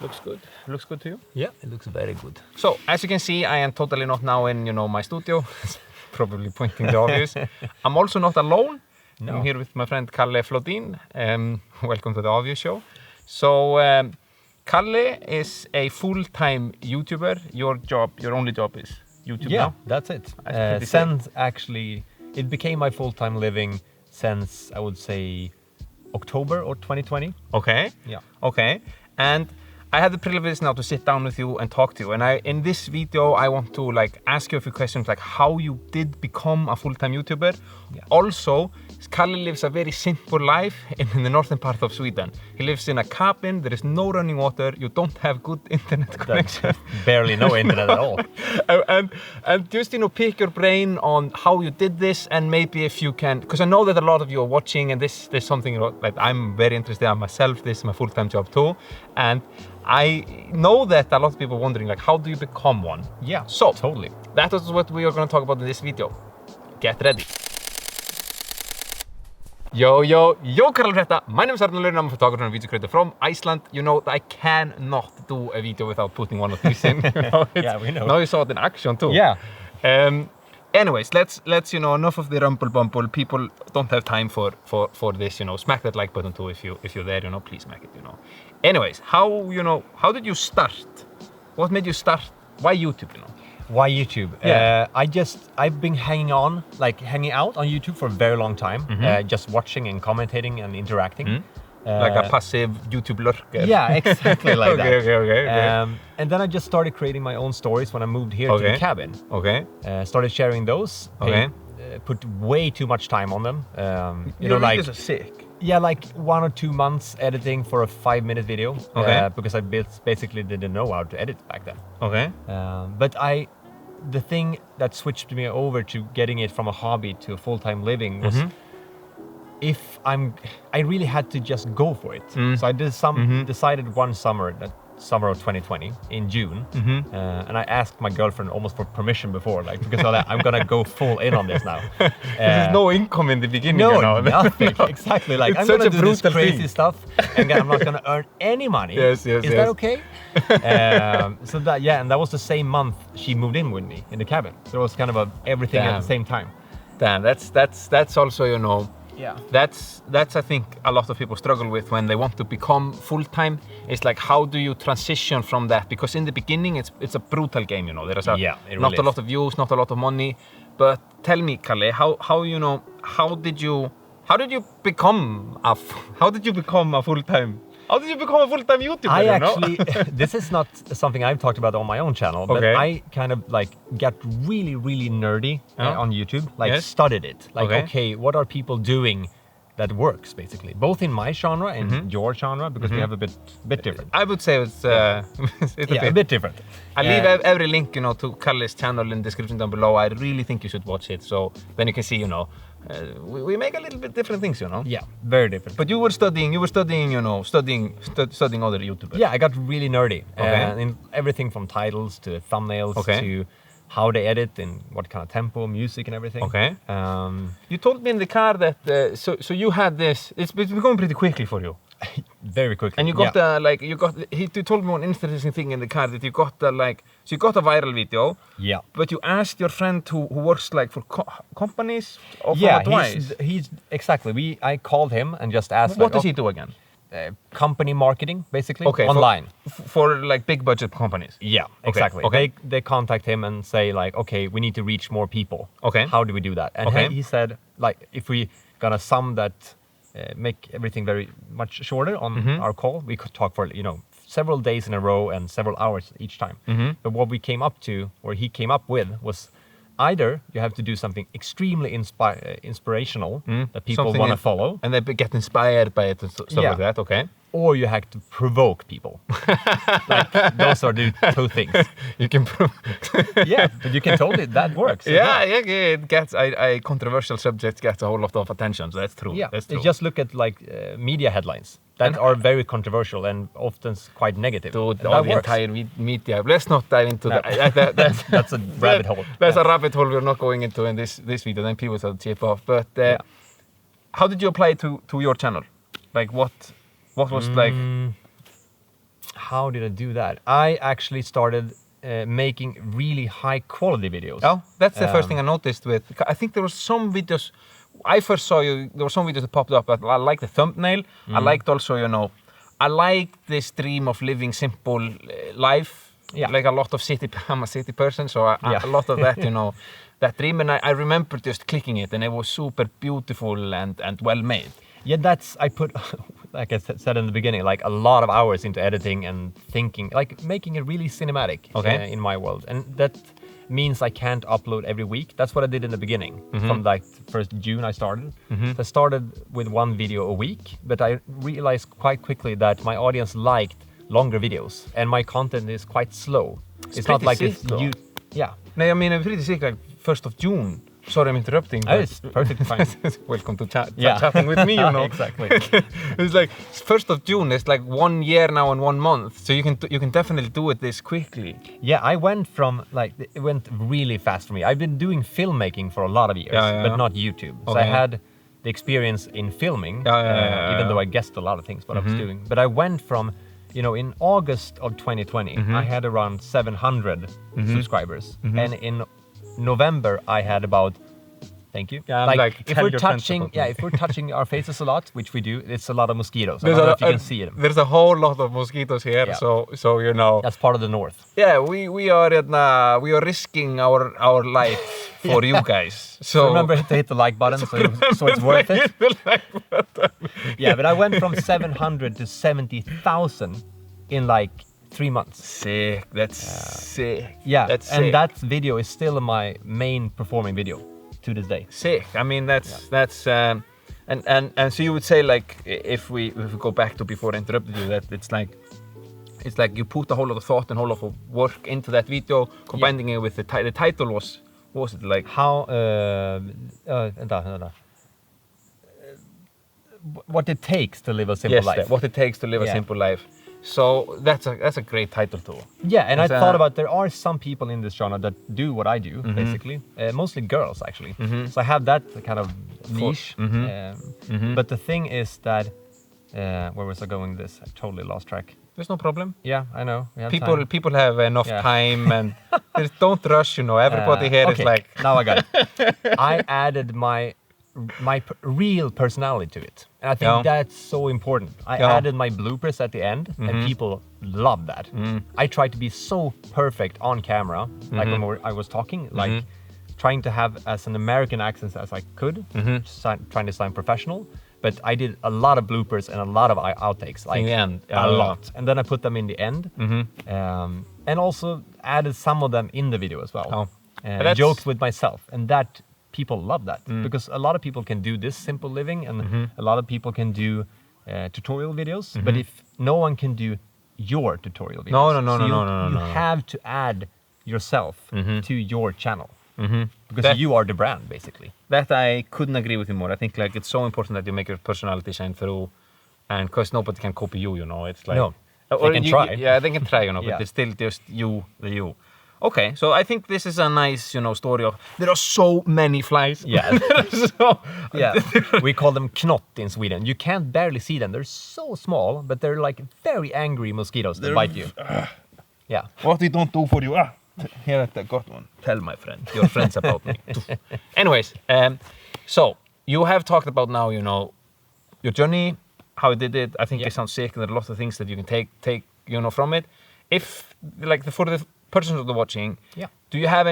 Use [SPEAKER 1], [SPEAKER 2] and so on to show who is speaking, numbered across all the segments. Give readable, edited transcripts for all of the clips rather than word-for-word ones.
[SPEAKER 1] Looks good. Looks good to you?
[SPEAKER 2] Yeah, it looks very good.
[SPEAKER 1] So, as you can see, I am totally not now in, my studio. Probably pointing the obvious. I'm also not alone. No. I'm here with my friend Kalle Flodin. Welcome to the Obvious Show. So, Kalle is a full-time YouTuber. Your only job is YouTube now?
[SPEAKER 2] That's it. Actually, it became my full-time living since, I would say, October or 2020.
[SPEAKER 1] Okay.
[SPEAKER 2] Yeah.
[SPEAKER 1] Okay. And I had the privilege now to sit down with you and talk to you. And in this video, I want to ask you a few questions, like how you did become a full-time YouTuber. Yeah. Also, Kalle lives a very simple life in the northern part of Sweden. He lives in a cabin, there is no running water, you don't have good internet connection.
[SPEAKER 2] Barely no internet at all.
[SPEAKER 1] And just, pick your brain on how you did this, and maybe if you can, because I know that a lot of you are watching, and this is something that I'm very interested in myself. This is my full-time job too. And I know that a lot of people are wondering, how do you become one?
[SPEAKER 2] Yeah,
[SPEAKER 1] so
[SPEAKER 2] totally.
[SPEAKER 1] That is what we are going to talk about in this video. Get ready. Yo, Kalle Flodin. My name is Arnold and I'm a photographer and video creator from Iceland. You know that I cannot do a video without putting one of these in.
[SPEAKER 2] Yeah, we know.
[SPEAKER 1] Now you saw it in action too.
[SPEAKER 2] Yeah.
[SPEAKER 1] Anyways, let's enough of the rumble bumble. People don't have time for this. Smack that like button too if you're there. Please smack it. Anyways, how did you start? What made you start? Why YouTube?
[SPEAKER 2] Why YouTube?
[SPEAKER 1] Yeah.
[SPEAKER 2] I've been hanging out on YouTube for a very long time, just watching and commentating and interacting.
[SPEAKER 1] Like a passive YouTube lurker.
[SPEAKER 2] Yeah, exactly like that.
[SPEAKER 1] Okay.
[SPEAKER 2] And then I just started creating my own stories when I moved here to the cabin.
[SPEAKER 1] Okay.
[SPEAKER 2] Started sharing those.
[SPEAKER 1] Okay.
[SPEAKER 2] Put way too much time on them.
[SPEAKER 1] Your videos are sick.
[SPEAKER 2] Yeah, 1 or 2 months editing for a 5-minute video.
[SPEAKER 1] Okay.
[SPEAKER 2] Because I basically didn't know how to edit back then.
[SPEAKER 1] Okay.
[SPEAKER 2] But the thing that switched me over to getting it from a hobby to a full-time living was I really had to just go for it. So I decided one summer, that summer of 2020 in June, and I asked my girlfriend almost for permission before, because I'm gonna go full in on this now.
[SPEAKER 1] There's no income in the beginning.
[SPEAKER 2] No, nothing. No. Exactly.
[SPEAKER 1] It's
[SPEAKER 2] I'm
[SPEAKER 1] such
[SPEAKER 2] gonna
[SPEAKER 1] a
[SPEAKER 2] do this crazy
[SPEAKER 1] thing.
[SPEAKER 2] stuff, and I'm not gonna earn any money.
[SPEAKER 1] Yes.
[SPEAKER 2] Is that okay? And that was the same month she moved in with me in the cabin. So it was kind of everything at the same time.
[SPEAKER 1] Damn, that's also
[SPEAKER 2] Yeah.
[SPEAKER 1] That's I think a lot of people struggle with when they want to become full-time. It's how do you transition from that? Because in the beginning it's a brutal game, There's not a lot of views, not a lot of money. But tell me, Kalle, how did you become a full-time? How did you become a full-time YouTuber?
[SPEAKER 2] This is not something I've talked about on my own channel, but I kind of got really, really nerdy on YouTube. Studied it. Okay, what are people doing that works, basically? Both in my genre and your genre, because we have a bit different.
[SPEAKER 1] I would say it's a
[SPEAKER 2] bit different.
[SPEAKER 1] I leave every link, to Kalle's channel in the description down below. I really think you should watch it, so then you can see, we make a little bit different things,
[SPEAKER 2] Yeah, very different.
[SPEAKER 1] But you were studying, studying other YouTubers.
[SPEAKER 2] Yeah, I got really nerdy. In everything from titles to thumbnails to how they edit and what kind of tempo, music and everything.
[SPEAKER 1] Okay. You told me in the car that, so you had this, it's going pretty quickly for you.
[SPEAKER 2] Very quickly.
[SPEAKER 1] And you got you told me one interesting thing in the car that you got so you got a viral video.
[SPEAKER 2] Yeah.
[SPEAKER 1] But you asked your friend who works for companies for advice.
[SPEAKER 2] He's exactly. I called him and just asked.
[SPEAKER 1] What does he do again?
[SPEAKER 2] Company marketing, basically.
[SPEAKER 1] Okay.
[SPEAKER 2] Online.
[SPEAKER 1] For big budget companies.
[SPEAKER 2] Yeah. Exactly.
[SPEAKER 1] Okay.
[SPEAKER 2] They contact him and say okay, we need to reach more people.
[SPEAKER 1] Okay.
[SPEAKER 2] How do we do that? And he said if we gonna sum that. Make everything very much shorter on our call. We could talk for several days in a row and several hours each time. But what we came up to, or he came up with, was either you have to do something extremely inspirational that people want to follow,
[SPEAKER 1] and they get inspired by it and stuff like that. Okay.
[SPEAKER 2] Or you have to provoke people. Those are the two things.
[SPEAKER 1] You can
[SPEAKER 2] yeah, but you can totally, that works.
[SPEAKER 1] Yeah, it gets, a controversial subject gets a whole lot of attention, so that's true.
[SPEAKER 2] Yeah,
[SPEAKER 1] that's true.
[SPEAKER 2] Just look at media headlines that are very controversial and often quite negative.
[SPEAKER 1] Dude, the entire media, let's not dive into that.
[SPEAKER 2] That's a rabbit hole.
[SPEAKER 1] That's a rabbit hole we're not going into in this video, then people will chip off. But how did you apply to your channel? What was
[SPEAKER 2] How did I do that? I actually started making really high quality videos.
[SPEAKER 1] Oh, that's the first thing I noticed with. I think there was some videos. I first saw you. There were some videos that popped up. I liked the thumbnail. I liked also, I liked this dream of living simple life.
[SPEAKER 2] Yeah.
[SPEAKER 1] Like a lot of I'm a city person, so a lot of that, that dream. And I remember just clicking it, and it was super beautiful and well made.
[SPEAKER 2] Yeah, I put, like I said in the beginning, like a lot of hours into editing and thinking, like making it really cinematic in my world. And that means I can't upload every week. That's what I did in the beginning. From like 1st June I started. So I started with 1 video a week, but I realized quite quickly that my audience liked longer videos, and my content is quite slow. It's not like it's yeah.
[SPEAKER 1] No, I mean, I'm pretty sick, like 1st of June. Sorry, I'm interrupting.
[SPEAKER 2] It's perfectly fine.
[SPEAKER 1] Welcome to chatting with me,
[SPEAKER 2] Exactly.
[SPEAKER 1] It's like 1st of June. It's like 1 year now and 1 month. So you can definitely do it this quickly.
[SPEAKER 2] Yeah, I went from it went really fast for me. I've been doing filmmaking for a lot of years, but not YouTube. So I had the experience in filming, even though I guessed a lot of things what I was doing. But I went from, in August of 2020, I had around 700 subscribers, and in November I had about, thank you.
[SPEAKER 1] Yeah,
[SPEAKER 2] if we're touching our faces a lot, which we do, it's a lot of mosquitoes. I don't know if you can see them.
[SPEAKER 1] There's a whole lot of mosquitoes here, so
[SPEAKER 2] that's part of the north.
[SPEAKER 1] Yeah, we are risking our life for you guys. So
[SPEAKER 2] remember to hit the like button, so it's worth it. Yeah, but I went from 700 to 70,000 in like 3 months.
[SPEAKER 1] Sick. That's sick.
[SPEAKER 2] Yeah,
[SPEAKER 1] that's
[SPEAKER 2] and
[SPEAKER 1] sick.
[SPEAKER 2] that video is still my main performing video to this day.
[SPEAKER 1] Sick. I mean, that's and so you would say, like, if we go back to before I interrupted you, that it's like you put a whole lot of thought and a whole lot of work into that video, combining it with the title was it like
[SPEAKER 2] how what it takes to live a simple life.
[SPEAKER 1] What it takes to live a simple life. So that's a great title too.
[SPEAKER 2] Yeah, and I thought about, there are some people in this genre that do what I do, basically. Mostly girls, actually. So I have that kind of niche. But the thing is that, where was I going with this? I totally lost track.
[SPEAKER 1] There's no problem.
[SPEAKER 2] Yeah, I know.
[SPEAKER 1] People have enough time, and don't rush. Everybody here is like.
[SPEAKER 2] Now I got it. I added my real personality to it, and I think that's so important. I added my bloopers at the end, and people love that. I try to be so perfect on camera, like when I was talking, like trying to have as an American accent as I could, trying to sound professional. But I did a lot of bloopers and a lot of outtakes, like a lot. And then I put them in the end, and also added some of them in the video as well. Jokes with myself, and that people love that, because a lot of people can do this simple living, and a lot of people can do tutorial videos. But if no one can do your tutorial videos, you have to add yourself to your channel. Because you are the brand, basically.
[SPEAKER 1] That I couldn't agree with you more. I think like it's so important that you make your personality shine through, and because nobody can copy you, It's like
[SPEAKER 2] they can try.
[SPEAKER 1] Yeah, they can try, but it's still just you. Okay, so I think this is a nice, story of there are so many flies.
[SPEAKER 2] Yeah. We call them knott in Sweden. You can't barely see them. They're so small, but they're like very angry mosquitoes that bite you. Yeah.
[SPEAKER 1] What they don't do for you. Here I got one. Tell my friend, your friends about me. Anyways, so you have talked about now, your journey, how you did it. I think it sounds sick, and there are lots of things that you can take, from it. If like for the persons that are watching, do you have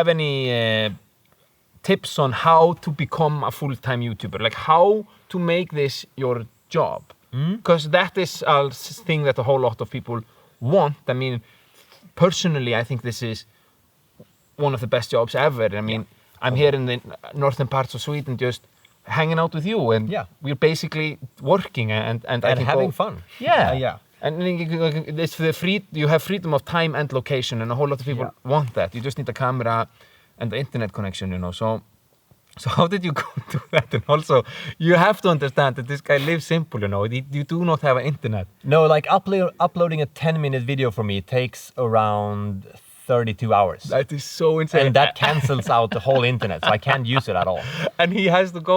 [SPEAKER 1] any tips on how to become a full-time YouTuber? Like how to make this your job? Because that is a thing that a whole lot of people want. I mean, personally, I think this is one of the best jobs ever. I mean, I'm here in the northern parts of Sweden, just hanging out with you, and we're basically working and
[SPEAKER 2] having fun.
[SPEAKER 1] Yeah. And it's you have freedom of time and location, and a whole lot of people want that. You just need a camera and the internet connection, So how did you go to that? And also, you have to understand that this guy lives simple, You do not have an internet.
[SPEAKER 2] No, like uploading a 10-minute video for me takes around 32 hours.
[SPEAKER 1] That is so insane.
[SPEAKER 2] And that cancels out the whole internet, so I can't use it at all.
[SPEAKER 1] And he has to go,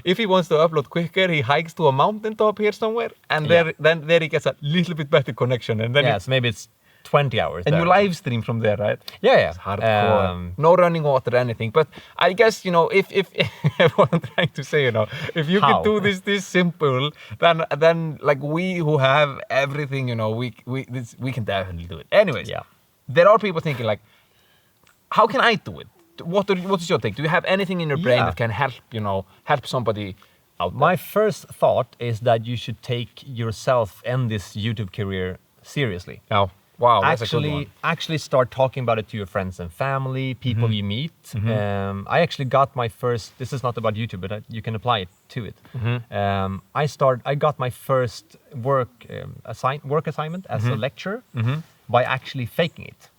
[SPEAKER 1] if he wants to upload quicker, he hikes to a mountaintop here somewhere, and there he gets a little bit better connection. And then
[SPEAKER 2] so maybe it's 20 hours.
[SPEAKER 1] And
[SPEAKER 2] there.
[SPEAKER 1] you live stream from there, right?
[SPEAKER 2] Yeah.
[SPEAKER 1] It's hardcore. No running water or anything. But I guess, if what I'm trying to say, if you can do this simple, then like we who have everything, we can definitely do it. Anyways, there are people thinking like, how can I do it? What is your take? Do you have anything in your brain that can help, help somebody out there?
[SPEAKER 2] My first thought is that you should take yourself and this YouTube career seriously.
[SPEAKER 1] Oh. Wow, that's a good one.
[SPEAKER 2] Actually start talking about it to your friends and family, people you meet. I actually got my first, this is not about YouTube, but you can apply it to it. I got my first work assignment as a lecturer by actually faking it.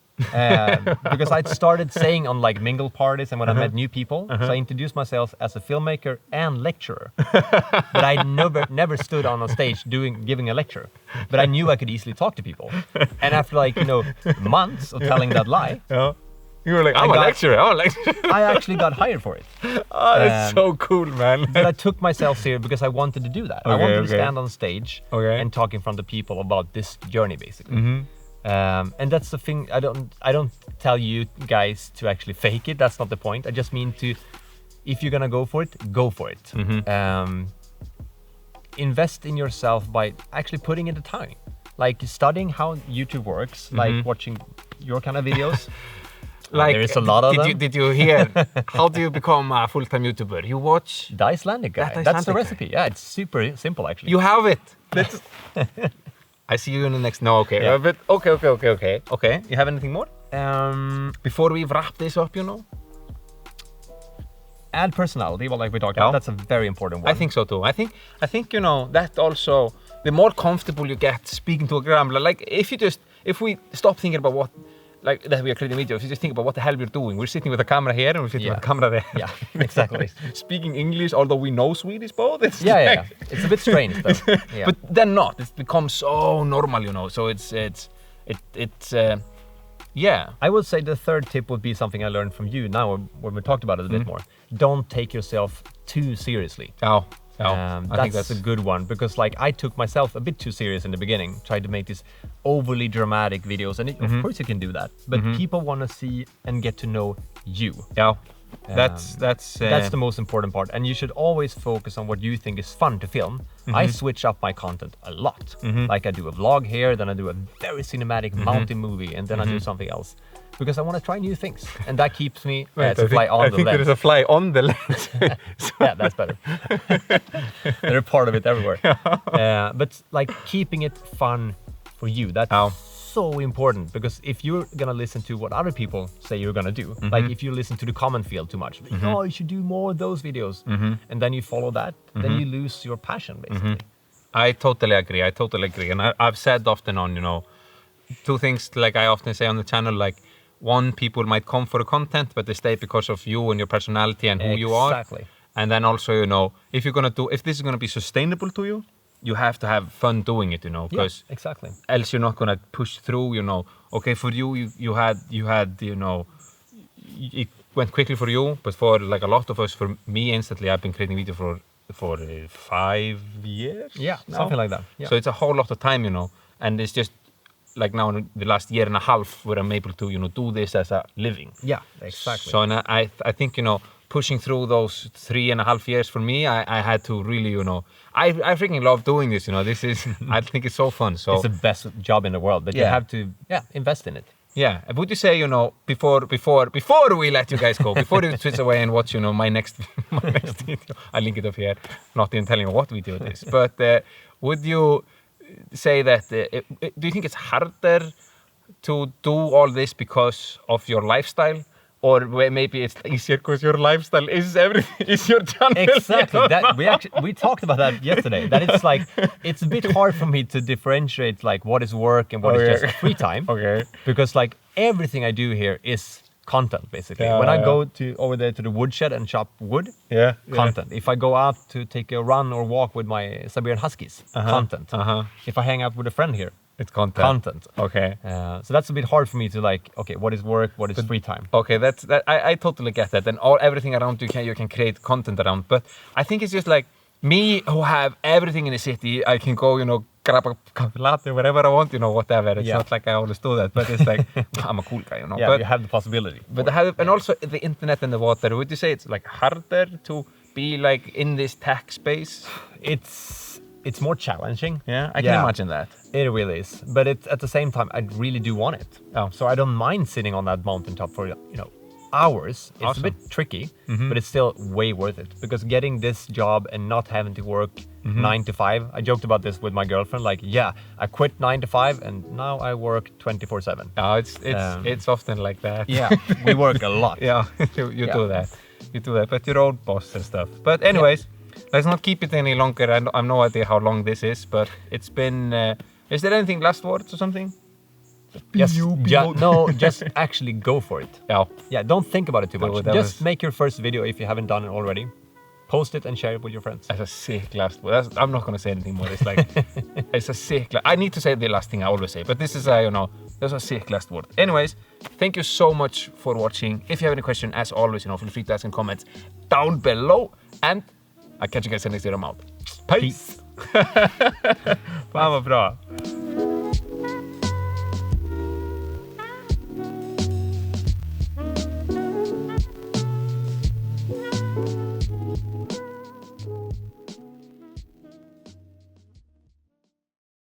[SPEAKER 2] Because I'd started saying on like mingle parties and when I met new people, so I introduced myself as a filmmaker and lecturer. But I never stood on a stage giving a lecture. But I knew I could easily talk to people. And after months of telling that lie,
[SPEAKER 1] you were like, I'm a lecturer.
[SPEAKER 2] I actually got hired for it.
[SPEAKER 1] Oh, that's so cool, man.
[SPEAKER 2] But I took myself serious because I wanted to do that. I wanted to stand on stage and talk in front of people about this journey, basically. And that's the thing. I don't tell you guys to actually fake it. That's not the point. I just mean if you're gonna go for it, go for it. Invest in yourself by actually putting in the time, like studying how YouTube works, like watching your kind of videos.
[SPEAKER 1] Like,
[SPEAKER 2] there is a lot of them.
[SPEAKER 1] Did you hear? How do you become a full-time YouTuber? You watch
[SPEAKER 2] the ICELANDIC guy. That's the recipe. Yeah, it's super simple actually.
[SPEAKER 1] You have it. I see you in the next. No, okay. But okay. You have anything more? Before we wrap this up,
[SPEAKER 2] Add personality. Well, like we talked about, that's a very important one.
[SPEAKER 1] I think so too. I think that also, the more comfortable you get speaking to a camera, like if we stop thinking about what. Like that we are creating videos, you just think about what the hell we're doing. We're sitting with a camera here and we're sitting with a camera there.
[SPEAKER 2] Yeah, exactly.
[SPEAKER 1] Speaking English, although we know Swedish both. It's
[SPEAKER 2] It's a bit strange though.
[SPEAKER 1] But then not. It's become so normal, So it's
[SPEAKER 2] I would say the third tip would be something I learned from you now when we talked about it a bit more. Don't take yourself too seriously. I think that's a good one because I took myself a bit too serious in the beginning, tried to make these overly dramatic videos, and of course you can do that, but people want to see and get to know you.
[SPEAKER 1] That's
[SPEAKER 2] the most important part, and you should always focus on what you think is fun to film. I switch up my content a lot. Like I do a vlog here, then I do a very cinematic mountain movie, and then I do something else. Because I want to try new things, and that keeps me as a fly on the lens.
[SPEAKER 1] I think there is a fly on the lens.
[SPEAKER 2] Yeah, that's better. They're a part of it everywhere. But keeping it fun for you, that's so important. Because if you're gonna listen to what other people say you're gonna do, like if you listen to the comment field too much, you should do more of those videos, and then you follow that, then you lose your passion, basically.
[SPEAKER 1] I totally agree. And I've said often on, two things like I often say on the channel, like, one, people might come for the content, but they stay because of you and your personality and who you are.
[SPEAKER 2] Exactly.
[SPEAKER 1] And then also, if this is gonna be sustainable to you, you have to have fun doing it, because
[SPEAKER 2] exactly.
[SPEAKER 1] Else you're not gonna push through, Okay, for you had, it went quickly for you, but for a lot of us, for me instantly, I've been creating video for 5 years.
[SPEAKER 2] Yeah, something like that. Yeah.
[SPEAKER 1] So it's a whole lot of time, and it's just. Like now in the last year and a half where I'm able to, do this as a living.
[SPEAKER 2] Yeah, exactly.
[SPEAKER 1] So and I think, pushing through those 3.5 years for me, I had to really, I freaking love doing this, This is, I think it's so fun. So
[SPEAKER 2] it's the best job in the world, but you have to invest in it.
[SPEAKER 1] Yeah. Would you say, before we let you guys go, before you switch away and watch, my next video, I'll link it up here, not even telling you what video it is, but would you say that, do you think it's harder to do all this because of your lifestyle? Or maybe it's easier because your lifestyle is your channel.
[SPEAKER 2] Exactly. We talked about that yesterday. That it's a bit hard for me to differentiate what is work and what is just free time.
[SPEAKER 1] Okay.
[SPEAKER 2] Because everything I do here is content basically. When I go over there to the woodshed and chop wood, content. If I go out to take a run or walk with my Siberian Huskies, content. If I hang out with a friend here,
[SPEAKER 1] It's content. Okay.
[SPEAKER 2] So that's a bit hard for me to like, okay, what is work, what is free time?
[SPEAKER 1] Okay, I totally get that. And everything around you can create content around. But I think it's just like me who have everything in the city. I can go, grab a coffee latte, whatever I want, whatever. It's not like I always do that, but it's like I'm a cool guy,
[SPEAKER 2] Yeah,
[SPEAKER 1] but
[SPEAKER 2] you have the possibility.
[SPEAKER 1] But and also the internet and the water. Would you say it's like harder to be like in this tech space?
[SPEAKER 2] It's more challenging.
[SPEAKER 1] Yeah, I can imagine that.
[SPEAKER 2] It really is. But at the same time, I really do want it. So I don't mind sitting on that mountaintop for, hours. It's
[SPEAKER 1] awesome.
[SPEAKER 2] A bit tricky, but it's still way worth it. Because getting this job and not having to work 9 to 5, I joked about this with my girlfriend, like, yeah, I quit 9 to 5 and now I work 24/7.
[SPEAKER 1] No, it's often like that.
[SPEAKER 2] Yeah, we work a lot.
[SPEAKER 1] Yeah, you do that. You do that, but your own boss and stuff. But anyways, let's not keep it any longer. I have no idea how long this is, but it's been... is there anything, last words or something?
[SPEAKER 2] Just actually go for it. Yeah, don't think about it too much. Just make your first video if you haven't done it already. Post it and share it with your friends.
[SPEAKER 1] That's a sick last word. I'm not going to say anything more. It's like, it's a sick... I need to say the last thing I always say, but this is that's a sick last word. Anyways, thank you so much for watching. If you have any question, as always, feel free to ask in comments down below. And I'll catch you guys next time. I'm out. Peace. Fan vad bra.